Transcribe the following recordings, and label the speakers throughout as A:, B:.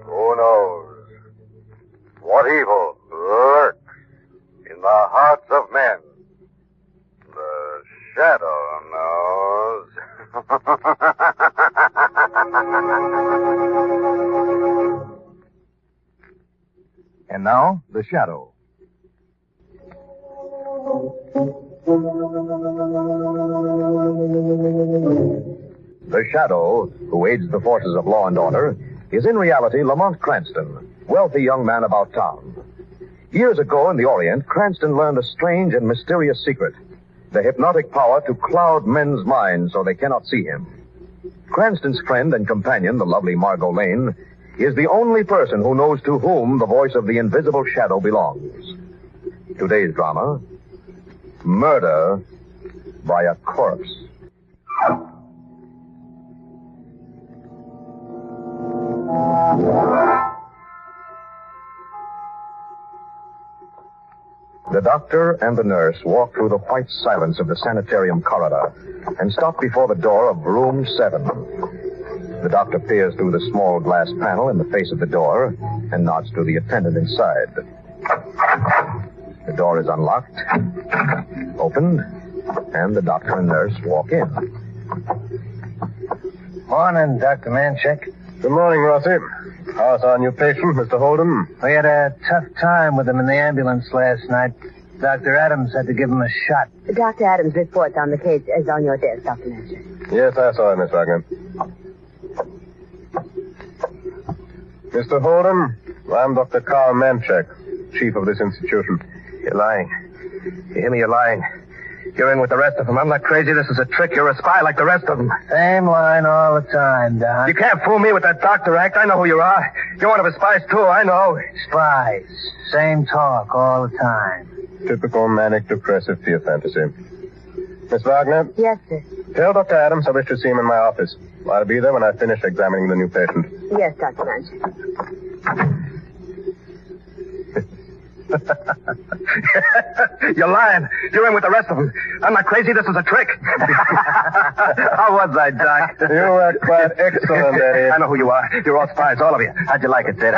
A: Who knows what evil lurks in the hearts of men? The shadow knows.
B: And now, The Shadow. The Shadow, who aids the forces of law and order, is in reality Lamont Cranston, wealthy young man about town. Years ago in the Orient, Cranston learned a strange and mysterious secret, the hypnotic power to cloud men's minds so they cannot see him. Cranston's friend and companion, the lovely Margot Lane, is the only person who knows to whom the voice of the invisible shadow belongs. Today's drama, Murder by a Corpse. The doctor and the nurse walk through the white silence of the sanitarium corridor and stop before the door of room 7. The doctor peers through the small glass panel in the face of the door and nods to the attendant inside. The door is unlocked, opened, and the doctor and nurse walk in.
C: Morning, Dr. Manchek.
D: Good morning, Rossi. How's our new patient, Mr. Holden?
C: We had a tough time with him in the ambulance last night. Dr. Adams had to give him a shot.
E: Dr. Adams' report on the case is on your desk, Dr. Manchek.
D: Yes, I saw it, Miss Wagner. Mr. Holden, I'm Dr. Carl Manchek, chief of this institution.
C: You're lying. You hear me? You're lying. You're in with the rest of them. I'm not crazy. This is a trick. You're a spy like the rest of them. Same line all the time, Doc. You can't fool me with that doctor act. I know who you are. You're one of his spies, too. I know. Spies. Same talk all the time.
D: Typical manic-depressive fear fantasy. Miss Wagner?
E: Yes, sir.
D: Tell Dr. Adams I wish to see him in my office. I'll be there when I finish examining the new patient.
E: Yes, Dr. Manchek.
C: You're lying. You're in with the rest of them. I'm not crazy. This is a trick. How was I, Doc?
D: You were quite excellent, Eddie.
C: I know who you are. You're all spies, all of you. How'd you like it, Ted?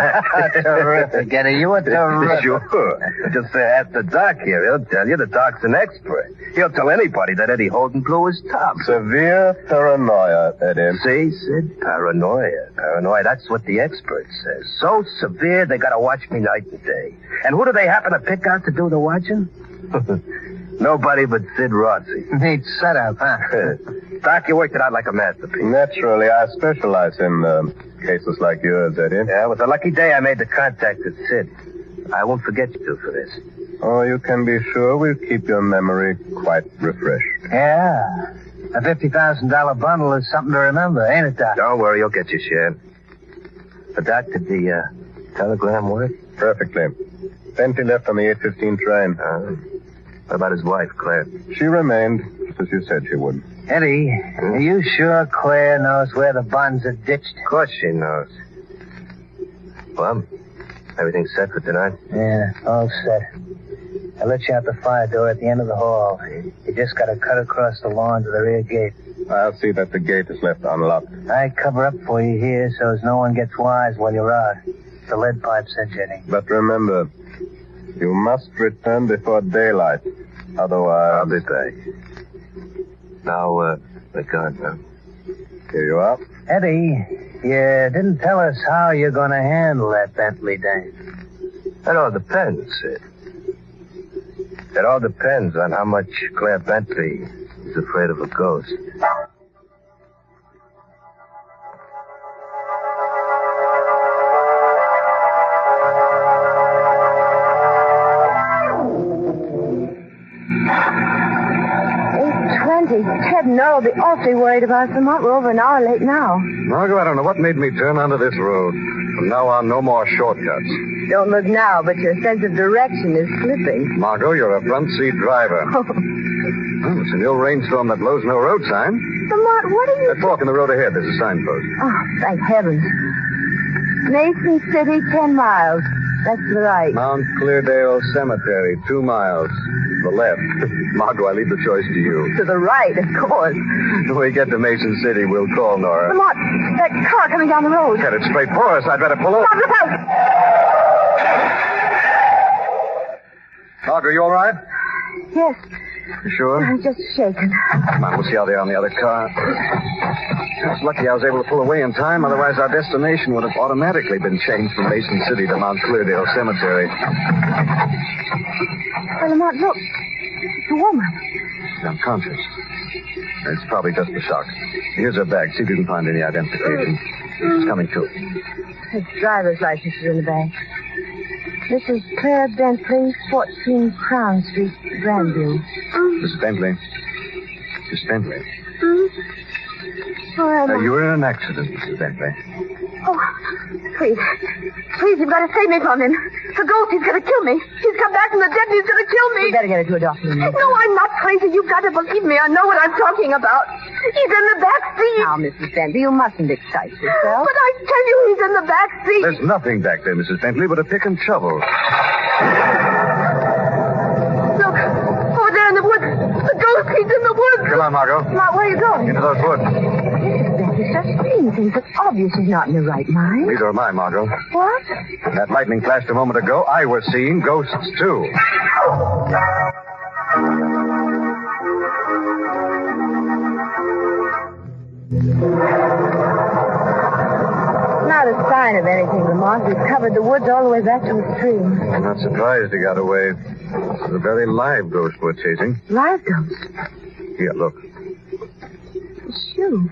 D: Terrific,
C: Eddie. You were terrific. Sure. Just ask the doc here. He'll tell you. The doc's an expert. He'll tell anybody that Eddie Holden blew his top.
D: Severe paranoia, Eddie.
C: See, Sid? Paranoia. Paranoia. That's what the expert says. So severe, they gotta watch me night and day. And who do they happen to pick out to do the watching? Nobody but Sid Rossi. Neat setup, huh? Doc, you worked it out like a masterpiece.
D: Naturally, I specialize in cases like yours, Eddie.
C: Yeah, it was a lucky day I made the contact with Sid. I won't forget you for this.
D: Oh, you can be sure we'll keep your memory quite refreshed.
C: Yeah. A $50,000 bundle is something to remember, ain't it, Doc? Don't worry, you'll get your share. But, Doc, did the telegram work?
D: Perfectly. Bentley left on the 8:15 train.
C: What about his wife, Claire?
D: She remained, just as you said she would.
C: Eddie, are you sure Claire knows where the bonds are ditched? Of course she knows. Well, everything's set for tonight? Yeah, all set. I let you out the fire door at the end of the hall. You just got to cut across the lawn to the rear gate.
D: I'll see that the gate is left unlocked.
C: I cover up for you here so as no one gets wise while you're out. The lead pipe said, Jenny.
D: But remember, you must return before daylight. Otherwise...
C: I'll be back. Now, we're gone, huh?
D: Here you are.
C: Eddie, you didn't tell us how you're going to handle that Bentley dance. That all depends, Sid. It all depends on how much Claire Bentley is afraid of a ghost.
E: Ted and Earl will be awfully worried about us, Lamont. We're over an hour late now.
A: Margot, I don't know what made me turn onto this road. From now on, no more shortcuts.
E: Don't look now, but your sense of direction is slipping.
A: Margot, you're a front seat driver. Oh, it's an ill rainstorm that blows no road sign.
E: Lamont, what are you...
A: Let's walk in the road ahead. There's a signpost.
E: Oh, thank heavens. Mason City, 10 miles. That's to the right.
A: Mount Cleardale Cemetery, 2 miles. The left. Margot, I leave the choice to you.
E: To the right, of course.
A: When we get to Mason City, we'll call Nora.
E: Lamont, that car coming down the road.
A: Headed straight for us. I'd better pull over.
E: Stop, look out!
A: Margot, you all right?
E: Yes,
A: You sure?
E: I'm just shaken.
A: Come on, we'll see how they are on the other car. It's lucky I was able to pull away in time, otherwise our destination would have automatically been changed from Mason City to Mount Cleardale Cemetery.
E: Well, Lamont, look. It's a woman.
A: She's unconscious. It's probably just the shock. Here's her bag. See if you can find any identification. She's coming to.
E: His driver's license is in the bag. This is Claire Bentley, 14 Crown Street, Grandview.
A: Mrs. Bentley. Miss Bentley.
E: Oh,
A: You were in an accident, Mrs. Bentley.
E: Oh, please. Please, you've got to save me from him. The ghost, he's going to kill me. He's come back from the dead and he's going to kill me. You better get her to a doctor. No, I'm not crazy. You've got to believe me. I know what I'm talking about. He's in the back seat. Now, Mrs. Bentley, you mustn't excite yourself. But I tell you, he's in the back seat.
A: There's nothing back there, Mrs. Bentley, but a pick and shovel.
E: Look, over there in the woods. The ghost, he's in the woods.
A: Come on, Margot.
E: Now, where are you going?
A: Into those woods.
E: There's such seeing things. It's obvious he's not in the right mind.
A: Neither am I, Margot.
E: What?
A: That lightning flashed a moment ago. I was seeing ghosts, too.
E: Not a sign of anything, Lamont. We've covered the woods all the way back to the stream.
A: I'm not surprised he got away. It's a very live ghost we're chasing.
E: Live ghost?
A: Here, look.
E: A shoe.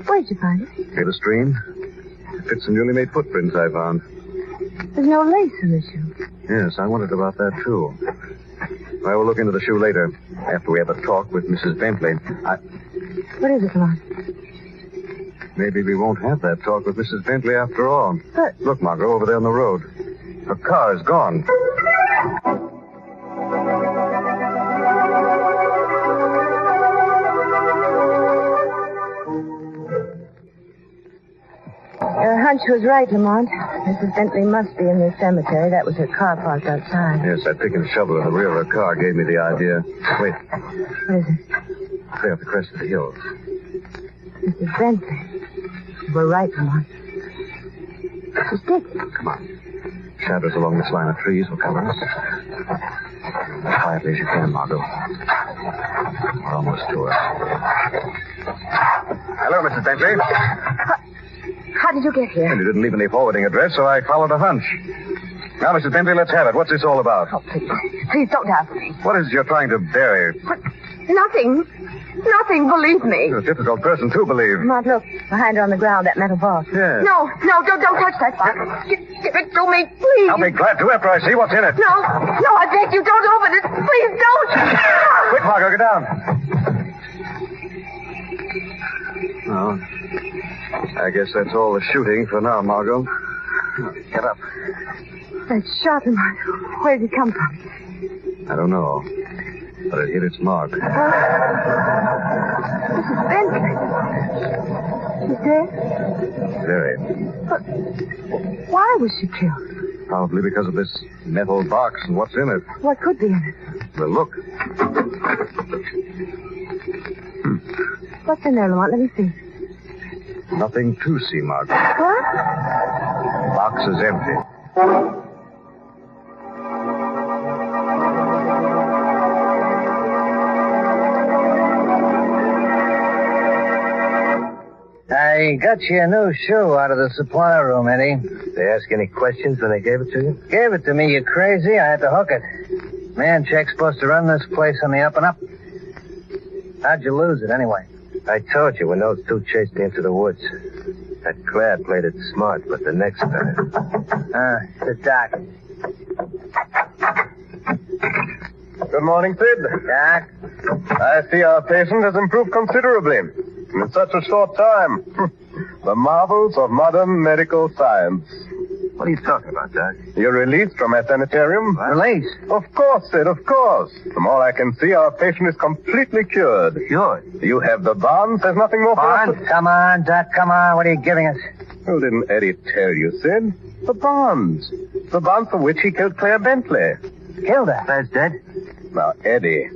E: Where'd you find it?
A: Near the stream. It fits some newly made footprints I found.
E: There's no lace in the shoe.
A: Yes, I wondered about that, too. I will look into the shoe later, after we have a talk with Mrs. Bentley.
E: What is it, Lamont?
A: Maybe we won't have that talk with Mrs. Bentley after all.
E: But...
A: Look, Margot, over there on the road. Her car is gone.
E: Your hunch was right, Lamont. Mrs. Bentley must be in the cemetery. That was her car parked outside.
A: Yes, that pick and shovel in the rear of her car gave me the idea. Wait.
E: What is it?
A: There at the crest of the hill.
E: Mrs. Bentley. We're right, Lamont. She's dead.
A: Come on. Shadows along this line of trees will cover us. As quietly as you can, Margot. We're almost to her. Hello, Mrs. Bentley.
E: How did you get here?
A: And you didn't leave any forwarding address, so I followed a hunch. Now, Mrs. Bentley, let's have it. What's this all about?
E: Oh, please. Please don't ask me.
A: What is it you're trying to bury?
E: Nothing. Nothing, believe me.
A: You're a difficult person to believe.
E: Lamont, look. Behind her on the ground, that metal box.
A: Yes.
E: No, don't touch that box. Give it to me, please.
A: I'll be glad to after I see what's in it.
E: No, I beg you, don't open it. Please don't.
A: Quick, Margot, get down. Oh, I guess that's all the shooting for now, Margot. Get up.
E: That shot, Lamont. Where did it come from?
A: I don't know, but it hit its mark.
E: Mrs. Bentley. She's dead?
A: Very.
E: But why was she killed?
A: Probably because of this metal box and what's in it.
E: What could be in it?
A: Well, look.
E: What's in there, Lamont? Let me see.
A: Nothing to see, Margot.
E: What?
A: The box is empty.
C: I got you a new shoe out of the supply room, Eddie. They ask any questions when they gave it to you? Gave it to me, you crazy. I had to hook it. Man check's supposed to run this place on the up and up. How'd you lose it, anyway? I told you when those two chased me into the woods. That Claire played it smart, but the next time... the doc.
D: Good morning, Sid.
C: Doc?
D: I see our patient has improved considerably in such a short time. The marvels of modern medical science.
A: What are you talking about, Doc?
D: You're released from our sanitarium?
C: Release?
D: Of course, Sid, of course. From all I can see, our patient is completely cured.
C: Cured?
D: You have the bonds. There's nothing more for us
C: Bond? Come on, Doc, come on. What are you giving us?
D: Well, didn't Eddie tell you, Sid? The bonds. The bond for which he killed Claire Bentley.
C: Killed her? Claire's dead?
D: Now, Eddie.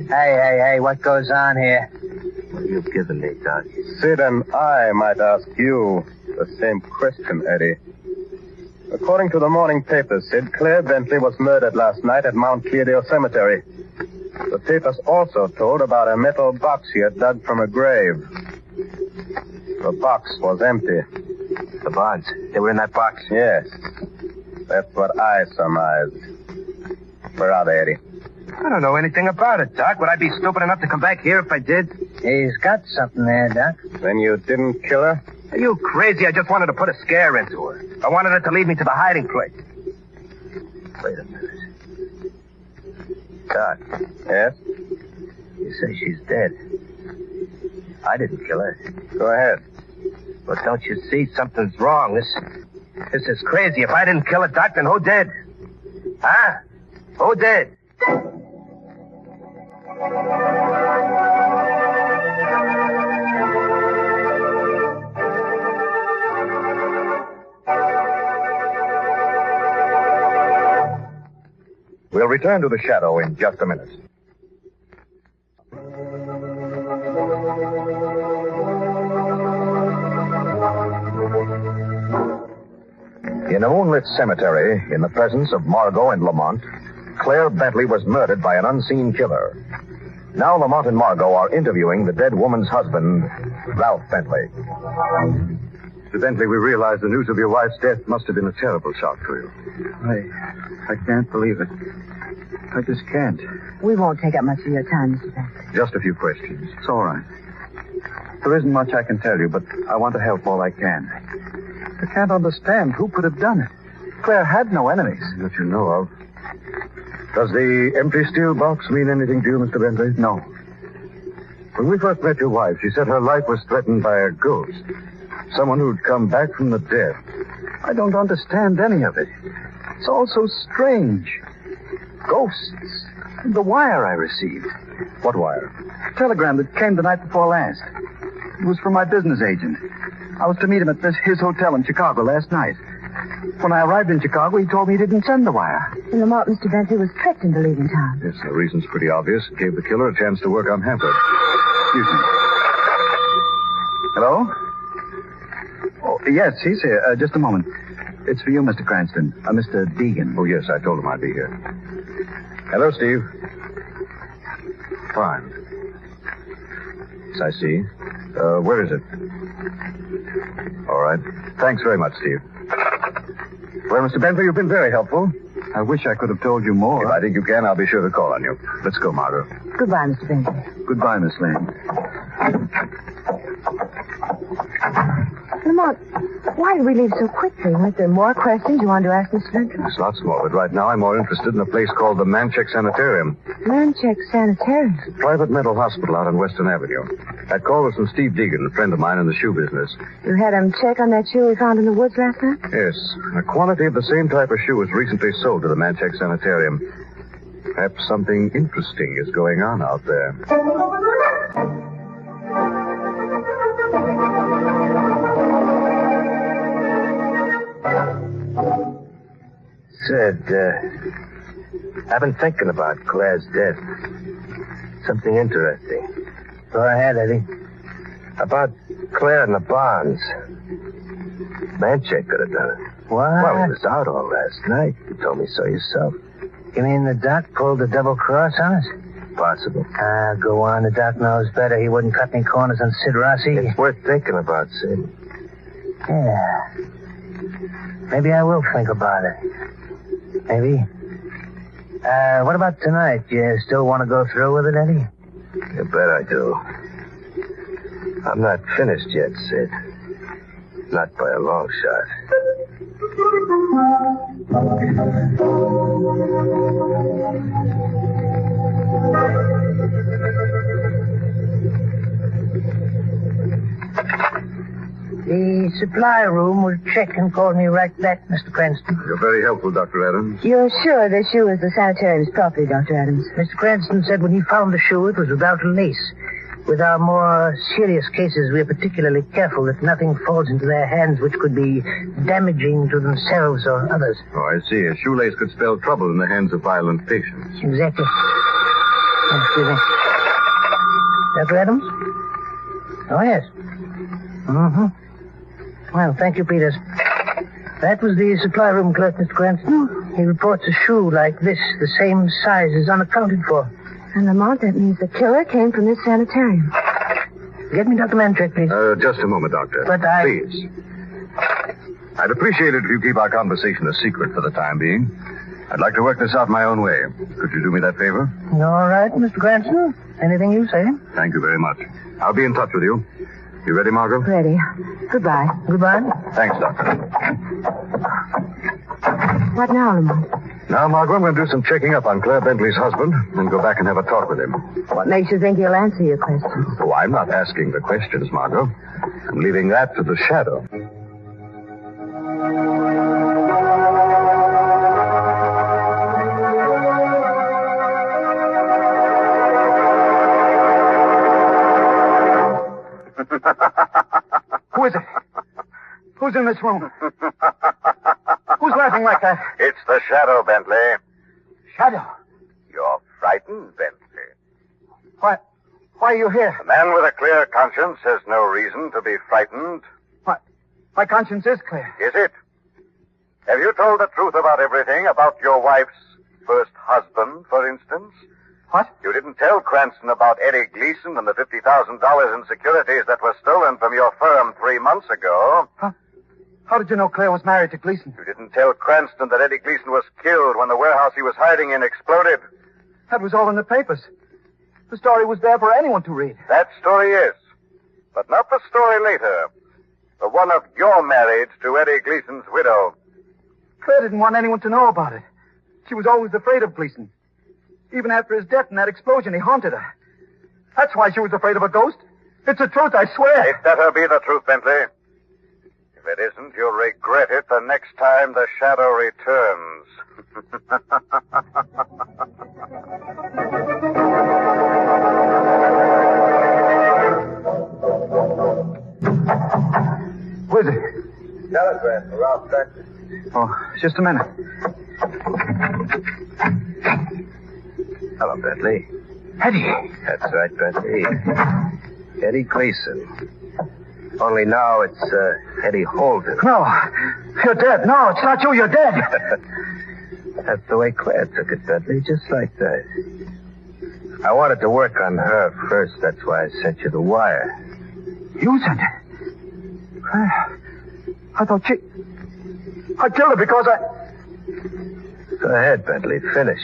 C: Hey, what goes on here? What are you giving me, Doc?
D: Sid and I might ask you the same question, Eddie. According to the morning papers, Sid, Claire Bentley was murdered last night at Mount Cleardale Cemetery. The papers also told about a metal box she had dug from a grave. The box was empty.
C: The bonds, they were in that box?
D: Yes. That's what I surmised. Where are they, Eddie?
C: I don't know anything about it, Doc. Would I be stupid enough to come back here if I did? He's got something there, Doc.
D: Then you didn't kill her?
C: Are you crazy? I just wanted to put a scare into her. I wanted her to lead me to the hiding place. Wait a minute. Doc.
D: Yes?
C: You say she's dead. I didn't kill her.
D: Go ahead.
C: But don't you see? Something's wrong. This is crazy. If I didn't kill her, Doc, then who did? Huh? Who did?
B: We'll return to the shadow in just a minute. In a moonlit cemetery, in the presence of Margot and Lamont, Claire Bentley was murdered by an unseen killer. Now Lamont and Margot are interviewing the dead woman's husband, Ralph Bentley.
A: Mr. Bentley, we realize the news of your wife's death must have been a terrible shock to you.
F: I can't believe it. I just can't.
E: We won't take up much of your time, Mr. Bentley.
A: Just a few questions.
F: It's all right. There isn't much I can tell you, but I want to help all I can. I can't understand who could have done it. Claire had no enemies.
A: That you know of. Does the empty steel box mean anything to you, Mr. Bentley?
F: No.
A: When we first met your wife, she said her life was threatened by a ghost. Someone who'd come back from the dead.
F: I don't understand any of it. It's all so strange. Ghosts. The wire I received.
A: What wire?
F: A telegram that came the night before last. It was from my business agent. I was to meet him at his hotel in Chicago last night. When I arrived in Chicago, he told me he didn't send the wire.
E: And Lamont, Mr. Bentley was tricked into leaving town.
A: Yes, the reason's pretty obvious. It gave the killer a chance to work unhampered.
F: Excuse me. Hello? Oh, yes, he's here. Just a moment. It's for you, Mr. Cranston. Mr. Deegan.
A: Oh, yes, I told him I'd be here. Hello, Steve. Fine. Yes, I see. Where is it? All right. Thanks very much, Steve. Well, Mr. Bentley, you've been very helpful.
F: I wish I could have told you more.
A: If I think you can, I'll be sure to call on you. Let's go, Margot.
E: Goodbye, Mr. Bentley.
F: Goodbye, Miss Lane.
E: Lamont, why did we leave so quickly? Weren't there more questions you wanted to ask Mr. Bentley?
A: There's lots more, but right now I'm more interested in a place called the Manchek Sanitarium.
E: Manchek Sanitarium?
A: It's a private mental hospital out on Western Avenue. That call was from Steve Deegan, a friend of mine in the shoe business.
E: You had him check on that shoe we found in the woods last night?
A: Yes. A quantity of the same type of shoe was recently sold to the Manchek Sanitarium. Perhaps something interesting is going on out there.
C: Sid, I've been thinking about Claire's death. Something interesting. Go ahead, Eddie. About Claire and the bonds. Manchek could have done it. What? Well, he was out all last night. You told me so yourself. You mean the doc pulled the double cross on us? Possible. Go on. The doc knows better. He wouldn't cut any corners on Sid Rossi. It's worth thinking about, Sid. Yeah. Maybe I will think about it. Maybe. What about tonight? You still want to go through with it, Eddie? You bet I do. I'm not finished yet, Sid. Not by a long shot. The supply room will check and call me right back, Mr. Cranston.
A: You're very helpful, Dr. Adams.
E: You're sure the shoe is the sanitarium's property, Dr. Adams?
C: Mr. Cranston said when he found the shoe, it was without a lace. With our more serious cases, we are particularly careful that nothing falls into their hands which could be damaging to themselves or others.
A: Oh, I see. A shoelace could spell trouble in the hands of violent patients.
C: Exactly. Excuse me. Dr. Adams? Oh, yes. Mm-hmm. Well, thank you, Peters. That was the supply room clerk, Mr. Cranston. He reports a shoe like this, the same size, is unaccounted for.
E: And Lamont, that means the killer came from this sanitarium.
C: Get me Dr. Mantrek, please.
A: Just a moment, Doctor.
C: But
A: Please. I'd appreciate it if you keep our conversation a secret for the time being. I'd like to work this out my own way. Could you do me that favor?
C: All right, Mr. Cranston. Anything you say.
A: Thank you very much. I'll be in touch with you. You ready, Margot?
E: Ready. Goodbye.
C: Goodbye.
A: Thanks, Doctor.
E: What now, Lamont?
A: Now, Margot, I'm going to do some checking up on Claire Bentley's husband and go back and have a talk with him.
E: What makes you think he'll answer your questions?
A: Oh, I'm not asking the questions, Margot. I'm leaving that to the shadow.
F: Who is it? Who's in this room? Who's laughing like that?
B: It's the Shadow, Bentley.
F: Shadow.
B: You're frightened, Bentley.
F: Why are you here?
B: A man with a clear conscience has no reason to be frightened.
F: My conscience is clear.
B: Is it? Have you told the truth about everything? About your wife's first husband, for instance?
F: What?
B: You didn't tell Cranston about Eddie Gleason and the $50,000 in securities that were stolen from your firm 3 months ago.
F: How did you know Claire was married to Gleason?
B: You didn't tell Cranston that Eddie Gleason was killed when the warehouse he was hiding in exploded.
F: That was all in the papers. The story was there for anyone to read.
B: That story is. But not the story later. The one of your marriage to Eddie Gleason's widow.
F: Claire didn't want anyone to know about it. She was always afraid of Gleason. Even after his death in that explosion, he haunted her. That's why she was afraid of a ghost. It's the truth, I swear.
B: It better be the truth, Bentley. If it isn't, you'll regret it the next time the shadow returns.
F: Who is it?
D: Telegram for Ralph Bentley.
F: Oh, just a minute.
C: Hello, Bentley.
F: Eddie.
C: That's right, Bentley. Eddie Gleason. Only now it's Eddie Holden.
F: No, you're dead. No, it's not you. You're dead.
C: That's the way Claire took it, Bentley, just like that. I wanted to work on her first. That's why I sent you the wire.
F: You sent it? I thought I killed her because I...
C: Go ahead, Bentley. Finish.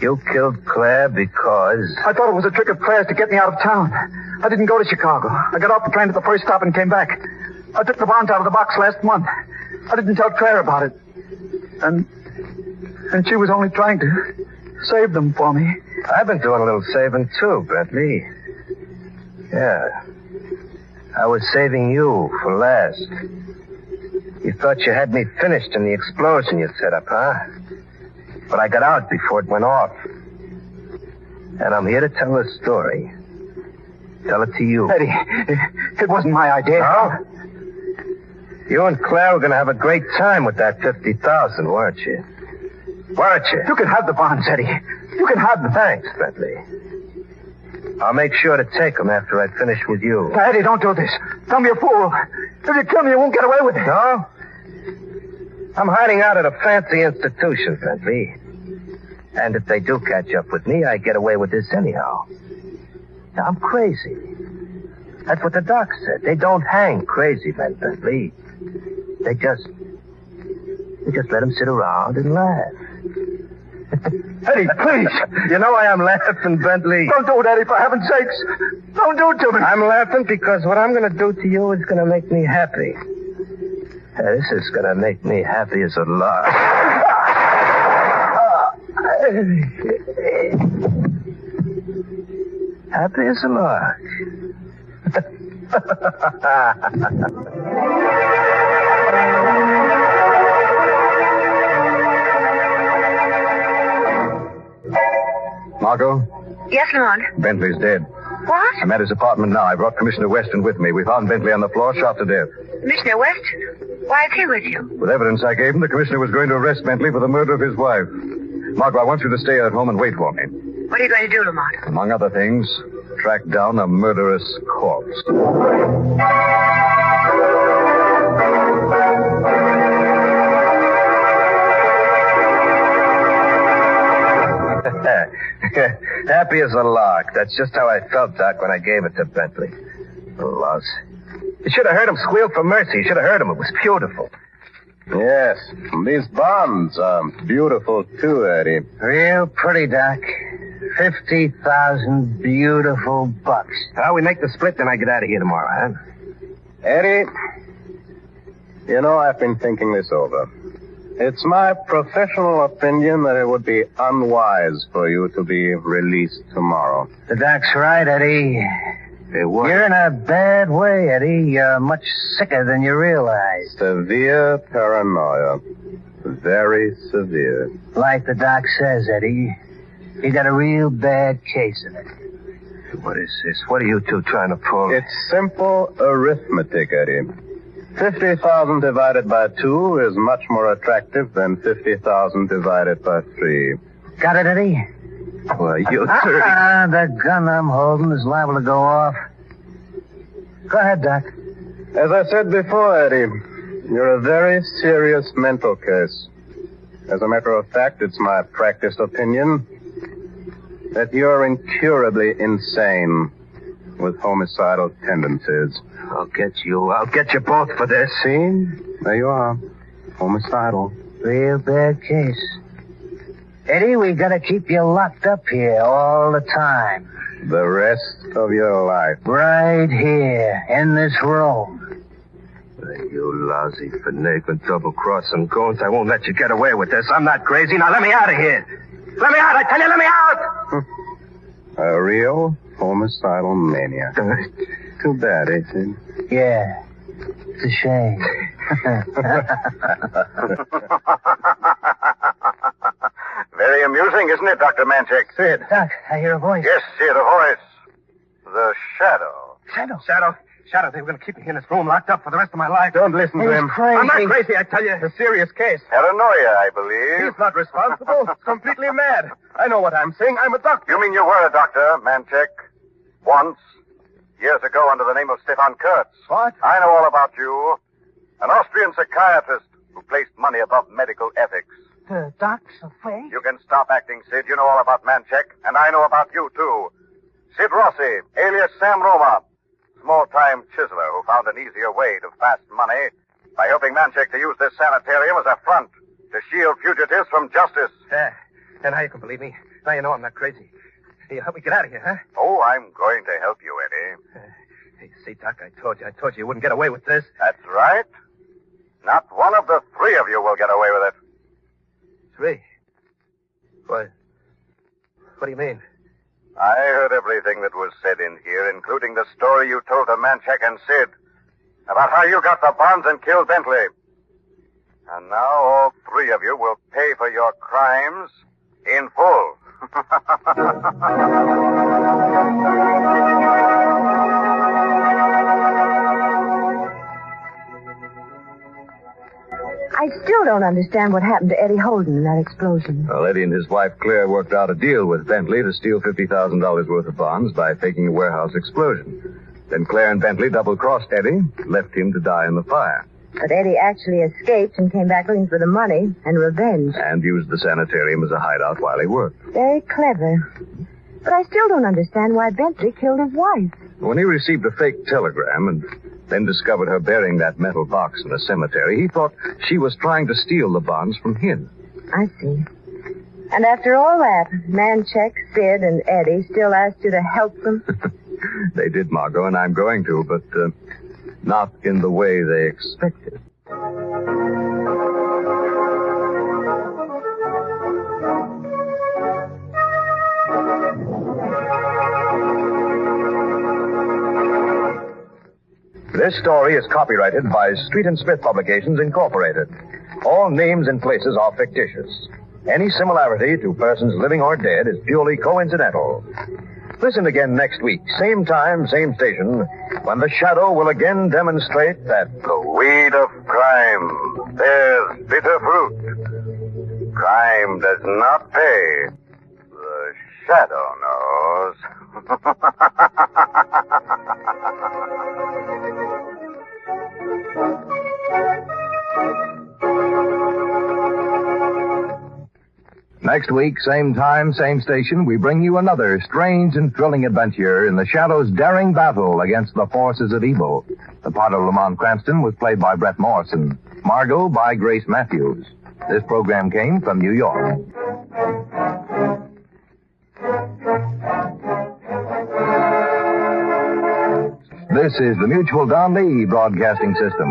C: You killed Claire because...
F: I thought it was a trick of Claire's to get me out of town. I didn't go to Chicago. I got off the train at the first stop and came back. I took the bonds out of the box last month. I didn't tell Claire about it. And she was only trying to save them for me.
C: I've been doing a little saving, too, Bentley. Yeah. I was saving you for last. You thought you had me finished in the explosion you set up, huh? But I got out before it went off. And I'm here to tell the story. Tell it to you.
F: Eddie, it wasn't my idea.
C: No? You and Claire were going to have a great time with that $50,000, weren't you? Weren't you?
F: You can have the bonds, Eddie. You can have them.
C: Thanks, Bentley. I'll make sure to take them after I finish with you.
F: Now, Eddie, don't do this. Don't be a fool. If you kill me, you won't get away with it.
C: No? I'm hiding out at a fancy institution, Bentley. And if they do catch up with me, I get away with this anyhow. Now, I'm crazy. That's what the doc said. They don't hang crazy men, Bentley. They just let them sit around and laugh.
F: Eddie, please.
C: You know why I'm laughing, Bentley?
F: Don't do it, Eddie, for heaven's sakes. Don't do it to me.
C: I'm laughing because what I'm going to do to you is going to make me happy. This is going to make me happy as a lark. Happy as a lark.
A: Margot?
E: Yes, Lamont.
A: Bentley's dead.
E: What?
A: I'm at his apartment now. I brought Commissioner Weston with me. We found Bentley on the floor, shot to death.
E: Commissioner Weston? Why is he with you?
A: With evidence I gave him, the commissioner was going to arrest Bentley for the murder of his wife. Margot, I want you to stay at home and wait for me.
E: What are you going to do, Lamont?
A: Among other things, track down a murderous corpse.
C: Happy as a lark. That's just how I felt, Doc, when I gave it to Bentley. The louse. You should have heard him squeal for mercy. You should have heard him. It was beautiful.
D: Yes, these bonds are beautiful, too, Eddie.
C: Real pretty, Doc. 50,000 beautiful bucks. Well, we make the split, then I get out of here tomorrow, huh?
D: Eddie, you know, I've been thinking this over. It's my professional opinion that it would be unwise for you to be released tomorrow.
C: The Doc's right, Eddie. You're in a bad way, Eddie. You're much sicker than you realize.
D: Severe paranoia. Very severe.
C: Like the Doc says, Eddie, you got a real bad case of it. What is this? What are you two trying to pull?
D: It's simple arithmetic, Eddie. 50,000 divided by 2 is much more attractive than 50,000 divided by 3.
C: Got it, Eddie?
D: Well, you
C: the gun I'm holding is liable to go off. Go ahead, Doc.
D: As I said before, Eddie, you're a very serious mental case. As a matter of fact, it's my practiced opinion that you're incurably insane with homicidal tendencies.
C: I'll get you both for this.
D: See? There you are. Homicidal.
C: Real bad case. Eddie, we gotta keep you locked up here all the time.
D: The rest of your life.
C: Right here, in this room.
D: You lousy, finagling, double-crossing goons. I won't let you get away with this. I'm not crazy. Now let me out of here. Let me out. I tell you, let me out. A real homicidal maniac. Too bad, ain't it?
C: Yeah. It's a shame.
A: Very amusing, isn't it, Dr. Manchek?
C: Sid. Doc, I hear a voice.
A: Yes, Sid, a voice. The Shadow.
C: Shadow, they were going to keep me in this room locked up for the rest of my life.
D: Don't listen to him.
C: Crazy.
D: I'm not crazy, I tell you. It's a serious case.
A: Paranoia, I believe.
D: He's not responsible. It's completely mad. I know what I'm saying. I'm a doctor.
A: You mean you were a doctor, Manchek? Once. Years ago under the name of Stefan Kurtz.
C: What?
A: I know all about you. An Austrian psychiatrist who placed money above medical ethics.
C: The Doc's afraid?
A: You can stop acting, Sid. You know all about Manchek, and I know about you, too. Sid Rossi, alias Sam Roma. Small-time chiseler who found an easier way to fast money by helping Manchek to use this sanitarium as a front to shield fugitives from justice.
C: And now you can believe me. Now you know I'm not crazy. Hey, help me get out of here, huh?
A: Oh, I'm going to help you, Eddie.
C: Hey, see, Doc, I told you you wouldn't get away with this.
A: That's right. Not one of the three of you will get away with it.
C: 3? What do you mean?
A: I heard everything that was said in here, including the story you told to Manchek and Sid about how you got the bonds and killed Bentley. And now all three of you will pay for your crimes in full.
E: I still don't understand what happened to Eddie Holden in that explosion.
A: Well, Eddie and his wife Claire worked out a deal with Bentley to steal $50,000 worth of bonds by faking a warehouse explosion. Then Claire and Bentley double-crossed Eddie, left him to die in the fire.
E: But Eddie actually escaped and came back looking for the money and revenge.
A: And used the sanitarium as a hideout while he worked.
E: Very clever. But I still don't understand why Bentley killed his wife.
A: When he received a fake telegram and then discovered her bearing that metal box in a cemetery, he thought she was trying to steal the bonds from him.
E: I see. And after all that, Manchek, Sid, and Eddie still asked you to help them?
A: They did, Margot, and I'm going to, but not in the way they expected. This story is copyrighted by Street and Smith Publications, Incorporated. All names and places are fictitious. Any similarity to persons living or dead is purely coincidental.
B: Listen again next week, same time, same station, when the Shadow will again demonstrate that
A: the weed of crime bears bitter fruit. Crime does not pay. The Shadow knows.
G: Next week, same time, same station, we bring you another strange and thrilling adventure in the Shadow's daring battle against the forces of evil. The part of Lamont Cranston was played by Brett Morrison. Margot by Grace Matthews. This program came from New York. This is the Mutual Don Lee Broadcasting System.